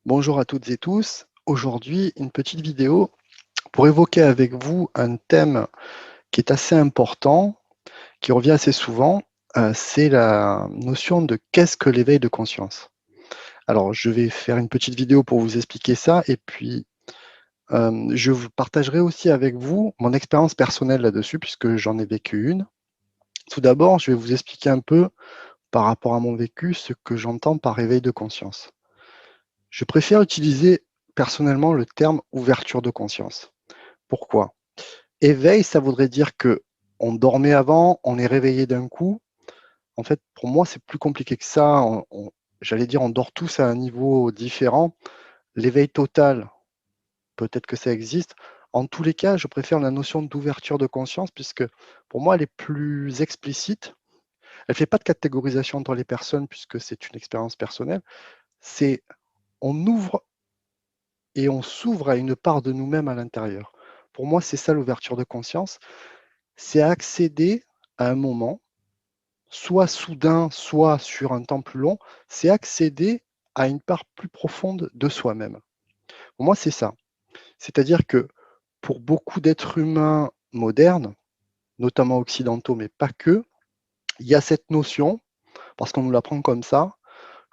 Bonjour à toutes et tous. Aujourd'hui, une petite vidéo pour évoquer avec vous un thème qui est assez important, qui revient assez souvent, c'est la notion de qu'est-ce que l'éveil de conscience. Alors, je vais faire une petite vidéo pour vous expliquer ça et puis je vous partagerai aussi avec vous mon expérience personnelle là-dessus puisque j'en ai vécu une. Tout d'abord, je vais vous expliquer un peu par rapport à mon vécu ce que j'entends par éveil de conscience. Je préfère utiliser personnellement le terme ouverture de conscience. Pourquoi? Éveil, ça voudrait dire que on dormait avant, on est réveillé d'un coup. En fait, pour moi, c'est plus compliqué que ça. J'allais dire, on dort tous à un niveau différent. L'éveil total, peut-être que ça existe. En tous les cas, je préfère la notion d'ouverture de conscience puisque pour moi, elle est plus explicite. Elle ne fait pas de catégorisation entre les personnes puisque c'est une expérience personnelle. C'est on ouvre et on s'ouvre à une part de nous-mêmes à l'intérieur. Pour moi, c'est ça l'ouverture de conscience. C'est accéder à un moment, soit soudain, soit sur un temps plus long, c'est accéder à une part plus profonde de soi-même. Pour moi, c'est ça. C'est-à-dire que pour beaucoup d'êtres humains modernes, notamment occidentaux, mais pas que, il y a cette notion, parce qu'on nous l'apprend comme ça,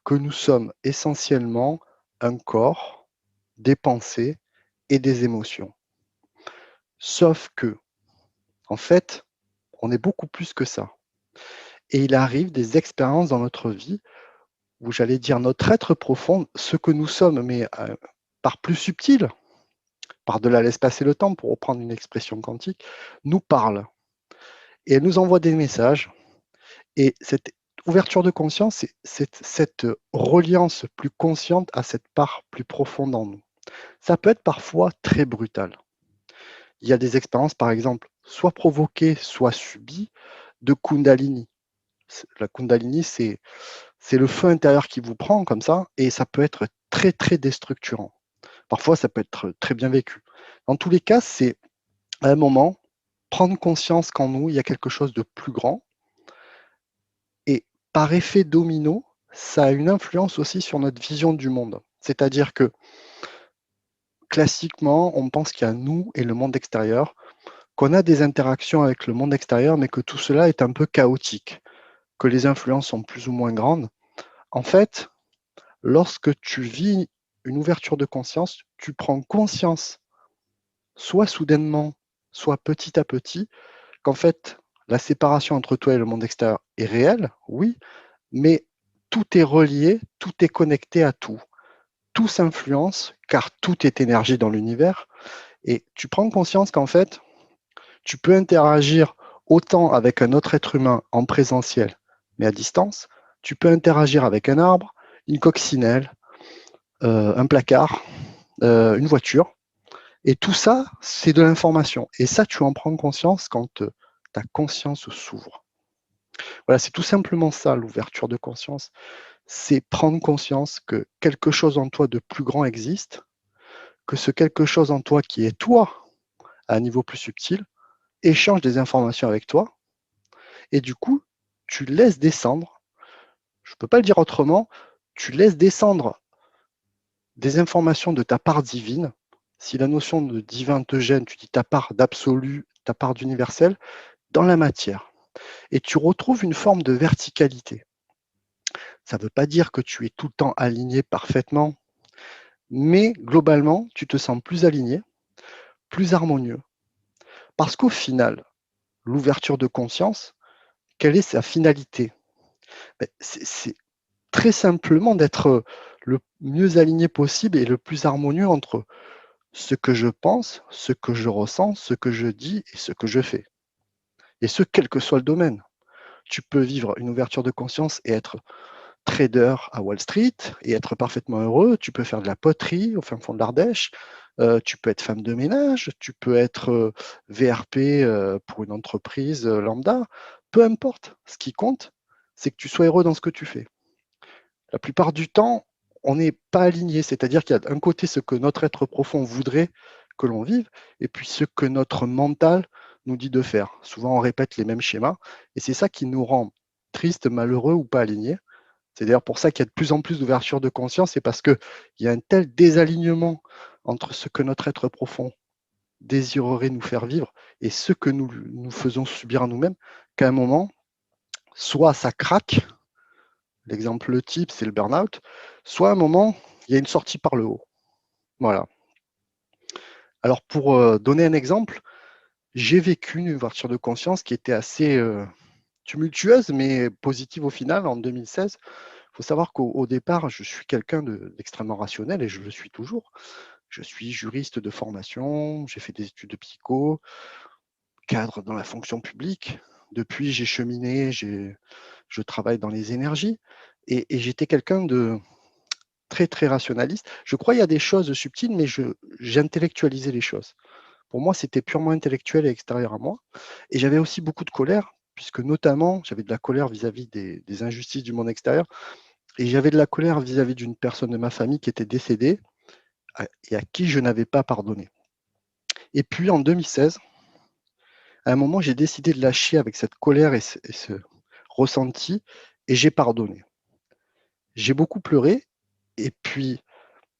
que nous sommes essentiellement un corps, des pensées et des émotions. Sauf que, en fait, on est beaucoup plus que ça. Et il arrive des expériences dans notre vie où j'allais dire notre être profond, ce que nous sommes, mais par plus subtil, par-delà l'espace et le temps, pour reprendre une expression quantique, nous parle. Et elle nous envoie des messages. Et cette ouverture de conscience, c'est cette reliance plus consciente à cette part plus profonde en nous. Ça peut être parfois très brutal. Il y a des expériences, par exemple, soit provoquées, soit subies, de Kundalini. La Kundalini, c'est le feu intérieur qui vous prend comme ça, et ça peut être très, très déstructurant. Parfois, ça peut être très bien vécu. Dans tous les cas, c'est à un moment prendre conscience qu'en nous, il y a quelque chose de plus grand, et par effet domino, ça a une influence aussi sur notre vision du monde. C'est-à-dire que classiquement, on pense qu'il y a nous et le monde extérieur, qu'on a des interactions avec le monde extérieur, mais que tout cela est un peu chaotique, que les influences sont plus ou moins grandes. En fait, lorsque tu vis une ouverture de conscience, tu prends conscience, soit soudainement, soit petit à petit, qu'en fait, la séparation entre toi et le monde extérieur est réelle, oui, mais tout est relié, tout est connecté à tout. Tout s'influence, car tout est énergie dans l'univers. Et tu prends conscience qu'en fait, tu peux interagir autant avec un autre être humain en présentiel, mais à distance. Tu peux interagir avec un arbre, une coccinelle, un placard, une voiture. Et tout ça, c'est de l'information. Et ça, tu en prends conscience quand ta conscience s'ouvre. Voilà, c'est tout simplement ça, l'ouverture de conscience. C'est prendre conscience que quelque chose en toi de plus grand existe, que ce quelque chose en toi qui est toi, à un niveau plus subtil, échange des informations avec toi, et du coup, tu laisses descendre, je ne peux pas le dire autrement, tu laisses descendre des informations de ta part divine. Si la notion de divin te gêne, tu dis ta part d'absolu, ta part d'universel, dans la matière. Et tu retrouves une forme de verticalité. Ça ne veut pas dire que tu es tout le temps aligné parfaitement, mais globalement, tu te sens plus aligné, plus harmonieux. Parce qu'au final, l'ouverture de conscience, quelle est sa finalité? C'est très simplement d'être le mieux aligné possible et le plus harmonieux entre ce que je pense, ce que je ressens, ce que je dis et ce que je fais. Et ce, quel que soit le domaine. Tu peux vivre une ouverture de conscience et être trader à Wall Street et être parfaitement heureux. Tu peux faire de la poterie au fin fond de l'Ardèche. Tu peux être femme de ménage. Tu peux être VRP pour une entreprise lambda. Peu importe. Ce qui compte, c'est que tu sois heureux dans ce que tu fais. La plupart du temps, on n'est pas aligné. C'est-à-dire qu'il y a d'un côté ce que notre être profond voudrait que l'on vive, et puis ce que notre mental nous dit de faire. Souvent, on répète les mêmes schémas, et c'est ça qui nous rend tristes, malheureux ou pas alignés. C'est d'ailleurs pour ça qu'il y a de plus en plus d'ouverture de conscience, c'est parce qu'il y a un tel désalignement entre ce que notre être profond désirerait nous faire vivre et ce que nous faisons subir à nous-mêmes, qu'à un moment, soit ça craque, l'exemple type, c'est le burn-out, soit à un moment, il y a une sortie par le haut. Voilà. Alors, pour donner un exemple, j'ai vécu une ouverture de conscience qui était assez tumultueuse, mais positive au final, en 2016. Il faut savoir qu'au départ, je suis quelqu'un d'extrêmement rationnel et je le suis toujours. Je suis juriste de formation, j'ai fait des études de psycho, cadre dans la fonction publique. Depuis, j'ai cheminé, je travaille dans les énergies et j'étais quelqu'un de très, très rationaliste. Je croyais à des choses subtiles, mais j'intellectualisais les choses. Pour moi, c'était purement intellectuel et extérieur à moi. Et j'avais aussi beaucoup de colère, puisque notamment, j'avais de la colère vis-à-vis des injustices du monde extérieur, et j'avais de la colère vis-à-vis d'une personne de ma famille qui était décédée et à qui je n'avais pas pardonné. Et puis, en 2016, à un moment, j'ai décidé de lâcher avec cette colère et ce ressenti, et j'ai pardonné. J'ai beaucoup pleuré, et puis,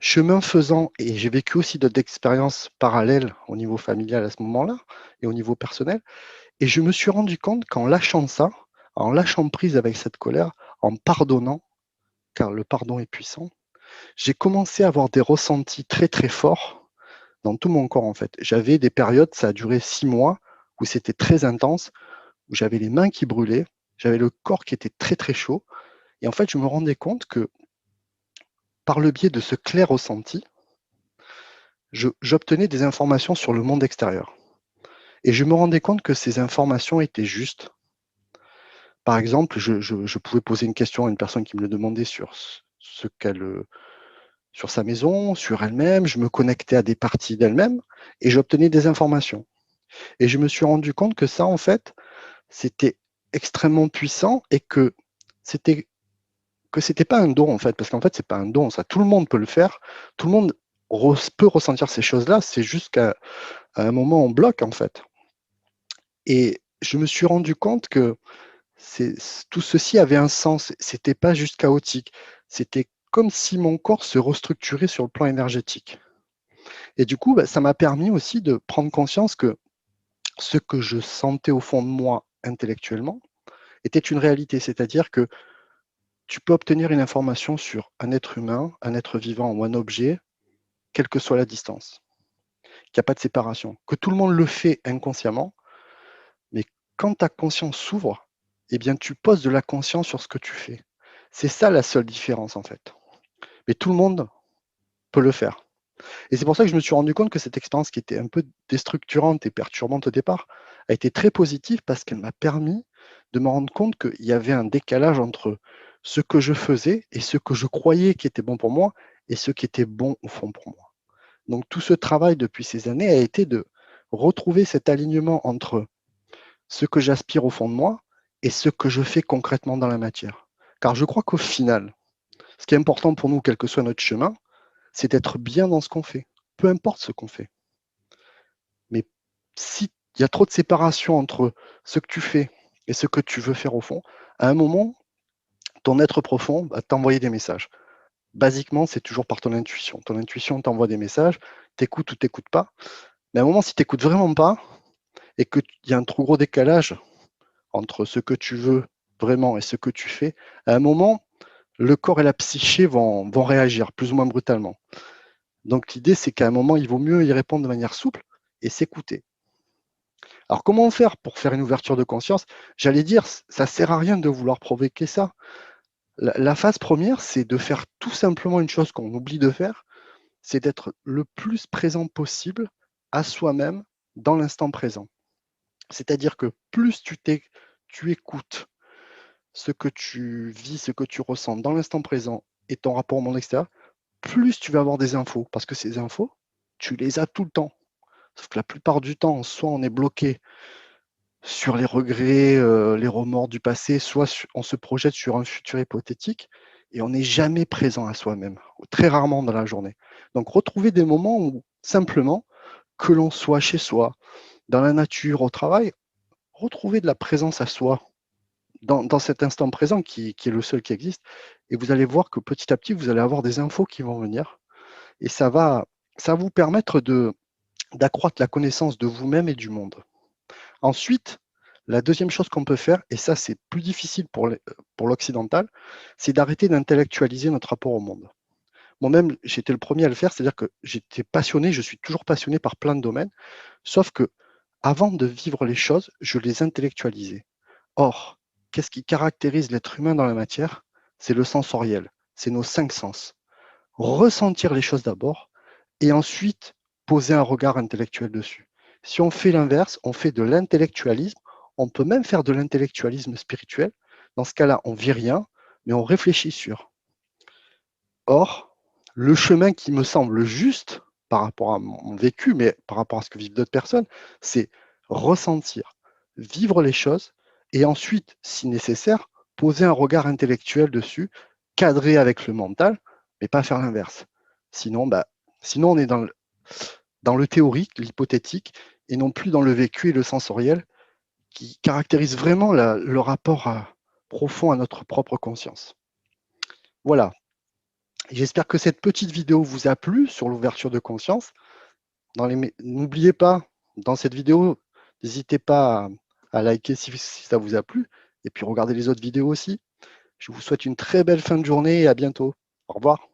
chemin faisant, et j'ai vécu aussi d'autres expériences parallèles au niveau familial à ce moment-là, et au niveau personnel, et je me suis rendu compte qu'en lâchant ça, en lâchant prise avec cette colère, en pardonnant, car le pardon est puissant, j'ai commencé à avoir des ressentis très très forts dans tout mon corps en fait. J'avais des périodes, ça a duré 6 mois, où c'était très intense, où j'avais les mains qui brûlaient, j'avais le corps qui était très très chaud, et en fait je me rendais compte que par le biais de ce clair ressenti, j'obtenais des informations sur le monde extérieur. Et je me rendais compte que ces informations étaient justes. Par exemple, je pouvais poser une question à une personne qui me le demandait sur ce qu'elle, sur sa maison, sur elle-même. Je me connectais à des parties d'elle-même et j'obtenais des informations. Et je me suis rendu compte que ça, en fait, c'était extrêmement puissant et c'était c'était pas un don, en fait, parce qu'en fait, c'est pas un don, ça. Tout le monde peut le faire. Tout le monde peut ressentir ces choses-là. C'est juste qu'à un moment, on bloque, en fait. Et je me suis rendu compte que tout ceci avait un sens. C'était pas juste chaotique. C'était comme si mon corps se restructurait sur le plan énergétique. Et du coup, bah, ça m'a permis aussi de prendre conscience que ce que je sentais au fond de moi intellectuellement était une réalité. C'est-à-dire que tu peux obtenir une information sur un être humain, un être vivant ou un objet, quelle que soit la distance. Qu'il n'y a pas de séparation. Que tout le monde le fait inconsciemment, mais quand ta conscience s'ouvre, eh bien, tu poses de la conscience sur ce que tu fais. C'est ça la seule différence, en fait. Mais tout le monde peut le faire. Et c'est pour ça que je me suis rendu compte que cette expérience qui était un peu déstructurante et perturbante au départ a été très positive parce qu'elle m'a permis de me rendre compte qu'il y avait un décalage entre ce que je faisais et ce que je croyais qui était bon pour moi et ce qui était bon au fond pour moi. Donc tout ce travail depuis ces années a été de retrouver cet alignement entre ce que j'aspire au fond de moi et ce que je fais concrètement dans la matière. Car je crois qu'au final, ce qui est important pour nous, quel que soit notre chemin, c'est d'être bien dans ce qu'on fait, peu importe ce qu'on fait. Mais s'il y a trop de séparation entre ce que tu fais et ce que tu veux faire au fond, à un moment, ton être profond va t'envoyer des messages. Basiquement, c'est toujours par ton intuition. Ton intuition t'envoie des messages, t'écoutes ou t'écoutes pas. Mais à un moment, si t'écoutes vraiment pas et qu'il y a un trop gros décalage entre ce que tu veux vraiment et ce que tu fais, à un moment, le corps et la psyché vont réagir plus ou moins brutalement. Donc l'idée, c'est qu'à un moment, il vaut mieux y répondre de manière souple et s'écouter. Alors comment faire pour faire une ouverture de conscience? J'allais dire, ça ne sert à rien de vouloir provoquer ça. La phase première, c'est de faire tout simplement une chose qu'on oublie de faire, c'est d'être le plus présent possible à soi-même dans l'instant présent. C'est-à-dire que plus tu écoutes ce que tu vis, ce que tu ressens dans l'instant présent et ton rapport au monde extérieur, plus tu vas avoir des infos. Parce que ces infos, tu les as tout le temps. Sauf que la plupart du temps, soit on est bloqué sur les regrets, les remords du passé, soit on se projette sur un futur hypothétique et on n'est jamais présent à soi-même, très rarement dans la journée. Donc retrouver des moments où simplement, que l'on soit chez soi, dans la nature, au travail, retrouver de la présence à soi dans cet instant présent qui est le seul qui existe. Et vous allez voir que petit à petit, vous allez avoir des infos qui vont venir. Et ça va vous permettre d'accroître la connaissance de vous-même et du monde. Ensuite, la deuxième chose qu'on peut faire, et ça c'est plus difficile pour l'occidental, c'est d'arrêter d'intellectualiser notre rapport au monde. Moi-même, j'étais le premier à le faire, c'est-à-dire que j'étais passionné, je suis toujours passionné par plein de domaines, sauf que avant de vivre les choses, je les intellectualisais. Or, qu'est-ce qui caractérise l'être humain dans la matière? C'est le sensoriel, c'est nos 5 sens. Ressentir les choses d'abord et ensuite poser un regard intellectuel dessus. Si on fait l'inverse, on fait de l'intellectualisme, on peut même faire de l'intellectualisme spirituel. Dans ce cas-là, on vit rien, mais on réfléchit sur. Or, le chemin qui me semble juste par rapport à mon vécu, mais par rapport à ce que vivent d'autres personnes, c'est ressentir, vivre les choses et ensuite, si nécessaire, poser un regard intellectuel dessus, cadré avec le mental, mais pas faire l'inverse. Sinon, sinon, on est dans le théorique, l'hypothétique, et non plus dans le vécu et le sensoriel, qui caractérise vraiment le rapport profond à notre propre conscience. Voilà. J'espère que cette petite vidéo vous a plu sur l'ouverture de conscience. N'oubliez pas, dans cette vidéo, n'hésitez pas à liker si ça vous a plu, et puis regardez les autres vidéos aussi. Je vous souhaite une très belle fin de journée et à bientôt. Au revoir.